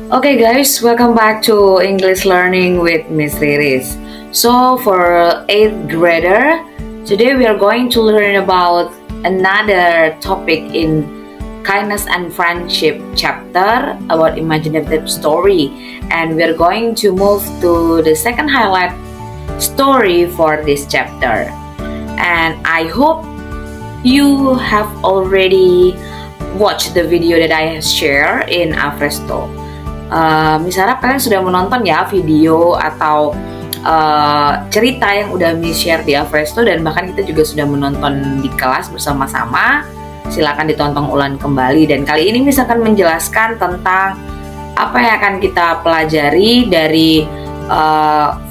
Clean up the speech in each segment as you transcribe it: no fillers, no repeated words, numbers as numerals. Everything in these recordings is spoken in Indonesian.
Okay guys, welcome back to English Learning with Miss Riris. So for 8th grader, today we are going to learn about another topic in kindness and friendship chapter about imaginative story, and we are going to move to the second highlight story for this chapter. And I hope you have already watched the video that I share in Afresto. Miss harap kalian sudah menonton ya video atau cerita yang udah Miss share di Afresto, dan bahkan kita juga sudah menonton di kelas bersama-sama. Silakan ditonton ulang kembali, dan kali ini Miss akan menjelaskan tentang apa yang akan kita pelajari dari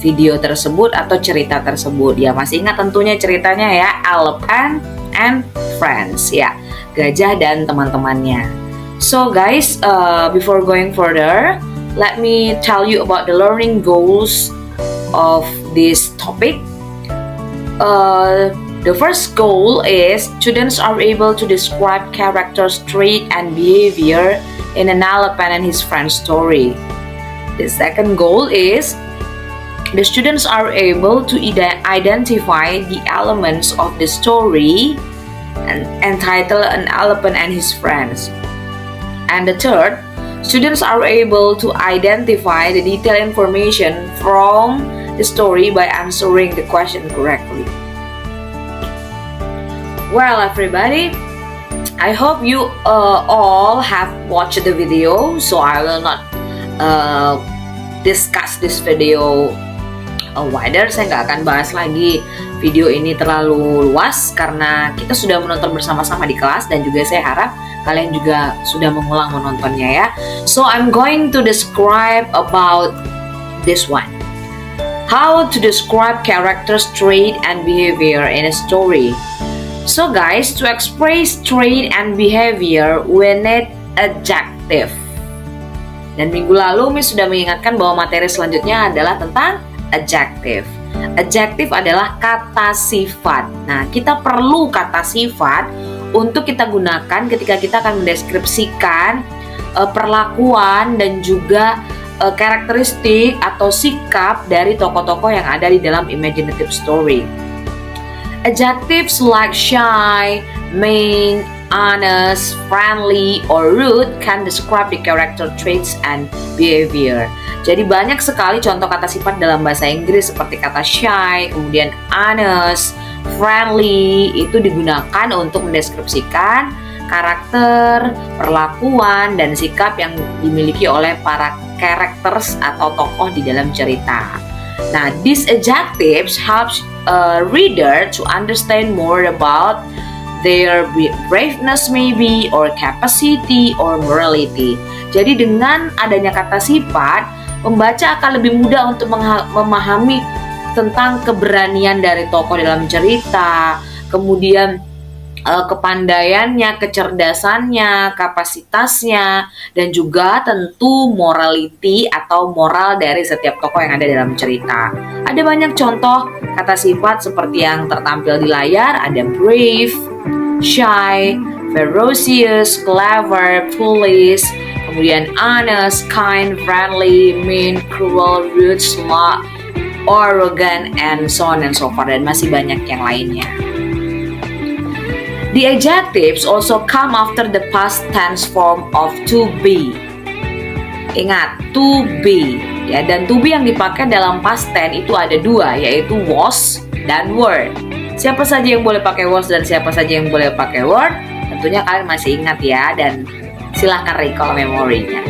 video tersebut atau cerita tersebut. Ya, masih ingat tentunya ceritanya ya, Elephant and Friends ya, gajah dan teman-temannya. So guys, before going further, let me tell you about the learning goals of this topic. The first goal is students are able to describe characters, trait, and behavior in an elephant and his friend's story. The second goal is the students are able to identify the elements of the story and entitled An Elephant and His Friends. And the third, students are able to identify the detailed information from the story by answering the question correctly. Well, everybody, I hope you all have watched the video, so I will not discuss this video wider. Saya nggak akan bahas lagi video ini terlalu luas karena kita sudah menonton bersama-sama di kelas, dan juga saya harap kalian juga sudah mengulang menontonnya ya. So I'm going to describe about this one. How to describe characters, trait, and behavior in a story. So guys, to express trait and behavior, we need adjective. Dan minggu lalu Miss sudah mengingatkan bahwa materi selanjutnya adalah tentang adjective. Adjective adalah kata sifat. Nah, kita perlu kata sifat untuk kita gunakan ketika kita akan mendeskripsikan perlakuan dan juga karakteristik atau sikap dari tokoh-tokoh yang ada di dalam imaginative story. Adjectives like shy, mean, honest, friendly, or rude can describe the character traits and behavior. Jadi banyak sekali contoh kata sifat dalam bahasa Inggris seperti kata shy, kemudian honest, friendly, itu digunakan untuk mendeskripsikan karakter, perlakuan, dan sikap yang dimiliki oleh para characters atau tokoh di dalam cerita. Nah, these adjectives helps a reader to understand more about their braveness maybe, or capacity, or morality. Jadi dengan adanya kata sifat, pembaca akan lebih mudah untuk memahami tentang keberanian dari tokoh dalam cerita, kemudian kepandaiannya, kecerdasannya, kapasitasnya, dan juga tentu morality atau moral dari setiap tokoh yang ada dalam cerita. Ada banyak contoh kata sifat seperti yang tertampil di layar, ada brave, shy, ferocious, clever, foolish, kemudian honest, kind, friendly, mean, cruel, rude, smart, arrogant, and so on and so forth, dan masih banyak yang lainnya. The adjectives also come after the past tense form of to be. Ingat, to be ya, dan to be yang dipakai dalam past tense itu ada dua, yaitu was dan were. Siapa saja yang boleh pakai was dan siapa saja yang boleh pakai were? Tentunya kalian masih ingat ya, dan silahkan recall memorinya.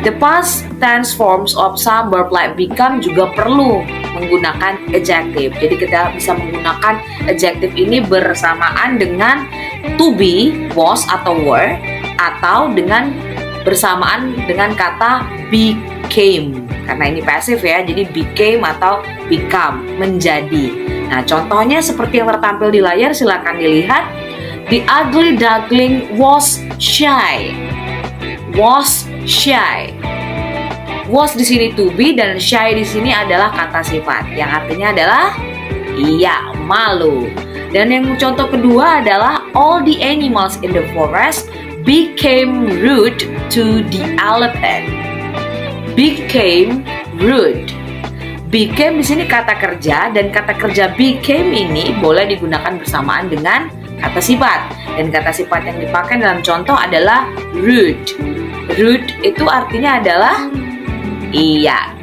The past tense forms of some verb like become juga perlu menggunakan adjective. Jadi kita bisa menggunakan adjective ini bersamaan dengan to be, was atau were, atau dengan bersamaan dengan kata became. Karena ini pasif ya, jadi became atau become, menjadi. Nah, contohnya seperti yang tertampil di layar, silakan dilihat. The ugly duckling was shy. Was shy. Was di sini to be, dan shy di sini adalah kata sifat yang artinya adalah iya, malu. Dan yang contoh kedua adalah all the animals in the forest became rude to the elephant. became rude. Became di sini kata kerja, dan kata kerja became ini boleh digunakan bersamaan dengan kata sifat. Dan kata sifat yang dipakai dalam contoh adalah rude. Rude itu artinya adalah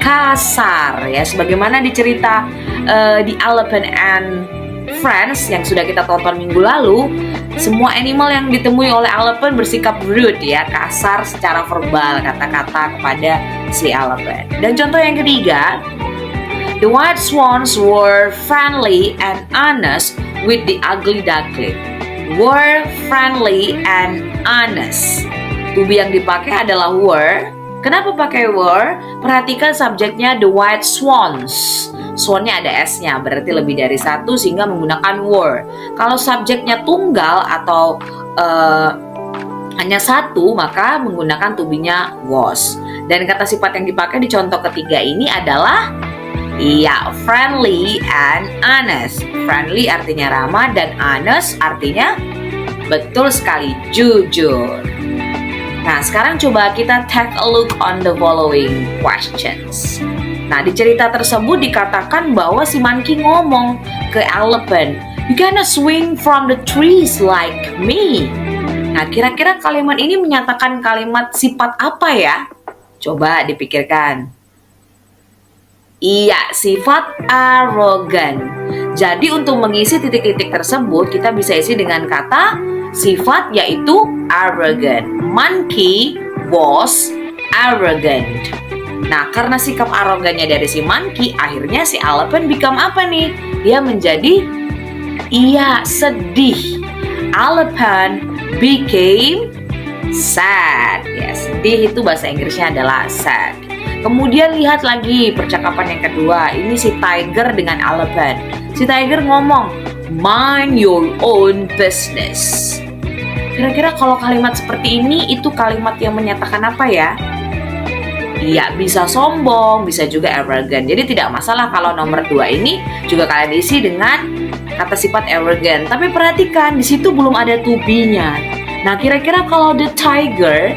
kasar ya. Sebagaimana di cerita di Elephant and Friends yang sudah kita tonton minggu lalu, semua animal yang ditemui oleh elephant bersikap rude ya, kasar secara verbal kata-kata kepada si elephant. Dan contoh yang ketiga, the white swans were friendly and honest with the ugly duckling. Were friendly and honest. To be yang dipakai adalah were. Kenapa pakai were? Perhatikan subjeknya the white swans. Swan-nya ada S-nya, berarti lebih dari satu sehingga menggunakan were. Kalau subjeknya tunggal atau hanya satu, maka menggunakan to be-nya was. Dan kata sifat yang dipakai di contoh ketiga ini adalah friendly and honest. Friendly artinya ramah dan honest artinya betul sekali, jujur. Nah, sekarang coba kita take a look on the following questions. Nah, di cerita tersebut dikatakan bahwa si monkey ngomong ke elephant, "You cannot swing from the trees like me." Nah, kira-kira kalimat ini menyatakan kalimat sifat apa ya? Coba dipikirkan. Sifat arrogant. Jadi untuk mengisi titik-titik tersebut, kita bisa isi dengan kata sifat yaitu arrogant. Monkey was arrogant. Nah, karena sikap arogannya dari si monkey, akhirnya si elephant become apa nih? Dia menjadi sedih. Elephant became sad. Ya, sedih itu bahasa Inggrisnya adalah sad. Kemudian lihat lagi percakapan yang kedua. Ini si tiger dengan elephant. Si tiger ngomong, "Mind your own business." Kira-kira kalau kalimat seperti ini itu kalimat yang menyatakan apa ya? Bisa sombong, bisa juga arrogant. Jadi tidak masalah kalau nomor 2 ini juga kalian isi dengan kata sifat arrogant. Tapi perhatikan di situ belum ada to be-nya. Nah, kira-kira kalau the tiger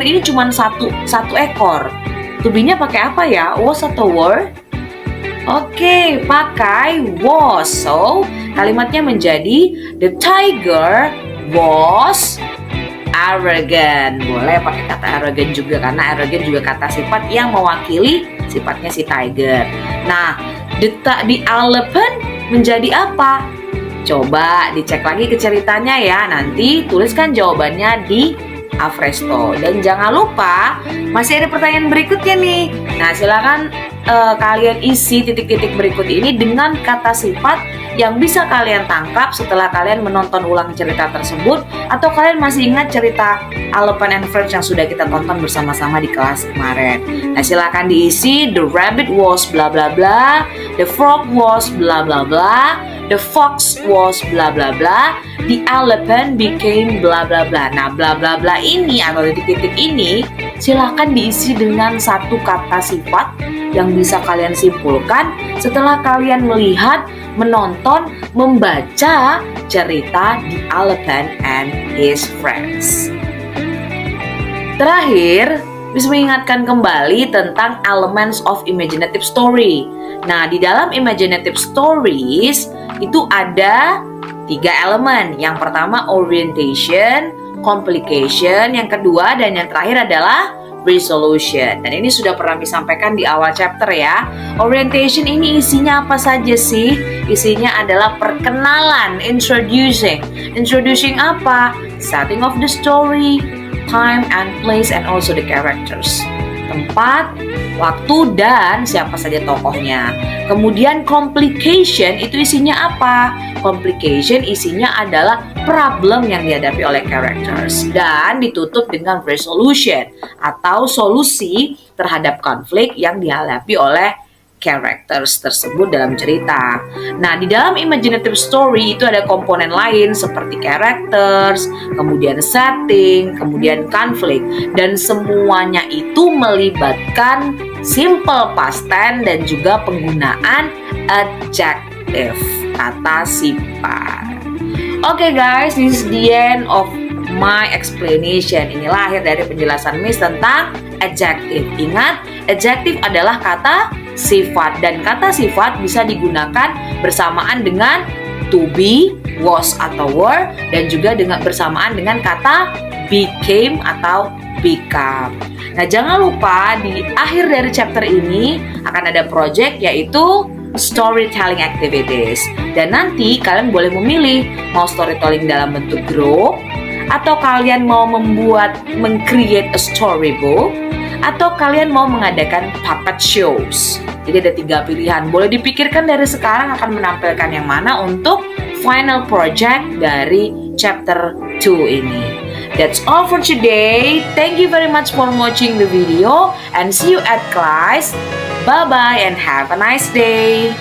ini cuma satu ekor. To be-nya pakai apa ya? Was atau were? Oke, pakai was. So, kalimatnya menjadi the tiger was arrogant. Boleh pakai kata arrogant juga karena arrogant juga kata sifat yang mewakili sifatnya si tiger. Nah, the elephant menjadi apa? Coba dicek lagi ke ceritanya ya. Nanti tuliskan jawabannya di Afresto. Dan jangan lupa masih ada pertanyaan berikutnya nih. Nah, silakan kalian isi titik-titik berikut ini dengan kata sifat yang bisa kalian tangkap setelah kalian menonton ulang cerita tersebut, atau kalian masih ingat cerita Elephant and Friends yang sudah kita tonton bersama-sama di kelas kemarin. Nah, silakan diisi. The rabbit was bla bla bla, the frog was bla bla bla, the fox was bla bla bla, the elephant became bla bla bla. Nah, bla bla bla ini atau titik-titik ini silakan diisi dengan satu kata sifat yang bisa kalian simpulkan setelah kalian melihat, menonton, membaca cerita The Elephant and His Friends. Terakhir, bisa mengingatkan kembali tentang elements of imaginative story. Nah, di dalam imaginative stories itu ada 3 elemen. Yang pertama orientation, complication, yang kedua dan yang terakhir adalah resolution. Dan ini sudah pernah disampaikan di awal chapter ya. Orientation ini isinya apa saja sih? Isinya adalah perkenalan, introducing. Introducing apa? Setting of the story, time and place, and also the characters. Tempat, waktu, dan siapa saja tokohnya. Kemudian complication itu isinya apa? Complication isinya adalah problem yang dihadapi oleh characters. Dan ditutup dengan resolution atau solusi terhadap konflik yang dihadapi oleh characters tersebut dalam cerita. Nah, di dalam imaginative story itu ada komponen lain seperti characters, kemudian setting, kemudian konflik, dan semuanya itu melibatkan simple past tense dan juga penggunaan adjective, kata sifat. Oke guys, this is the end of my explanation. Inilah akhir dari penjelasan Miss tentang adjective. Ingat, adjective adalah kata sifat dan kata sifat bisa digunakan bersamaan dengan to be, was atau were, dan juga bersamaan dengan kata became atau become. Nah, jangan lupa di akhir dari chapter ini akan ada project yaitu storytelling activities. Dan nanti kalian boleh memilih mau storytelling dalam bentuk grup, atau kalian mau meng-create a storybook, atau kalian mau mengadakan puppet shows. Jadi ada 3 pilihan. Boleh dipikirkan dari sekarang akan menampilkan yang mana untuk final project dari chapter 2 ini. That's all for today. Thank you very much for watching the video and see you at class. Bye-bye and have a nice day.